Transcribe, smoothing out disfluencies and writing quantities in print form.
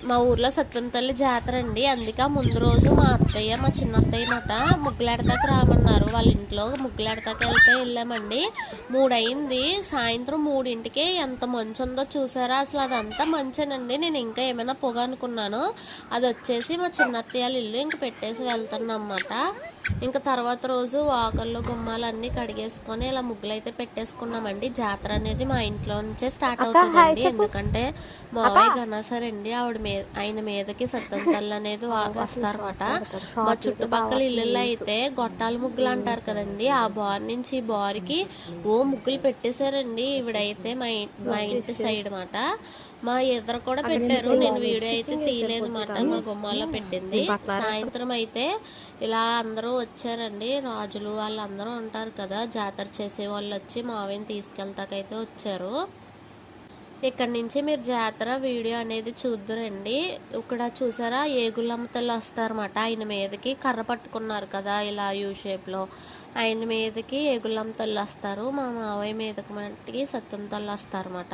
మా ఊర్లో సత్యం తల్లి జాతర అండి. అందుకే ముందు రోజు మా అత్తయ్య మా చిన్న అత్తయ్య మాట ముగ్గులెడతాకి రామన్నారు. వాళ్ళ ఇంట్లో ముగ్గులెడతాకి వెళ్ళామండి. 3 అయింది. సాయంత్రం 3ంటికే ఎంత మంచు ఉందో చూసారా. అసలు అదంతా మంచేనండి. నేను ఇంకా ఏమైనా పొగ అనుకున్నాను. అది వచ్చేసి మా చిన్న అత్తయ్య వాళ్ళ ఇల్లు ఇంక పెట్టేసి వెళ్తాను అన్నమాట. ఇంకా తర్వాత రోజు వాకళ్ళు గుమ్మాలు అన్నీ కడిగేసుకొని ఇలా ముగ్గులు అయితే పెట్టేసుకున్నామండి. జాతర అనేది మా ఇంట్లో నుంచే స్టార్ట్ అవుతుందండి. ఎందుకంటే మావయ్య గణాసరండి ఆయన మీదకి సత్యం తల్లి అనేది వస్తారన్నమాట. మా చుట్టుపక్కల ఇళ్ళల్లో అయితే గొట్టాల ముగ్గులు అంటారు కదండి, ఆ బార్ నుంచి ఈ బార్కి ముగ్గులు పెట్టేశారండి. ఈవిడైతే మా ఇంటి సైడ్ మాట మా ఎదురు కూడా పెట్టారు. నేను వీడియో అయితే తీయలేదు మాట, మా గుమ్మాలో పెట్టింది. సాయంత్రం అయితే ఇలా అందరూ వచ్చారండి. రాజులు వాళ్ళందరూ ఉంటారు కదా, జాతర చేసే వాళ్ళు వచ్చి మావయ్యని తీసుకెళ్తాకైతే వచ్చారు. ఇక్కడ నుంచి మీరు జాతర వీడియో అనేది చూద్దురండి. ఇక్కడ చూసారా ఏగులమ్మ తల్లి వస్తారన్నమాట. ఆయన మీదకి కర్ర పట్టుకున్నారు కదా ఇలా యూ షేప్లో, ఆయన మీదకి ఏగులమ్మ తల్లి వస్తారు. మా మావయ్య మీదకి మట్టికి సత్యం తల్లి వస్తారన్నమాట.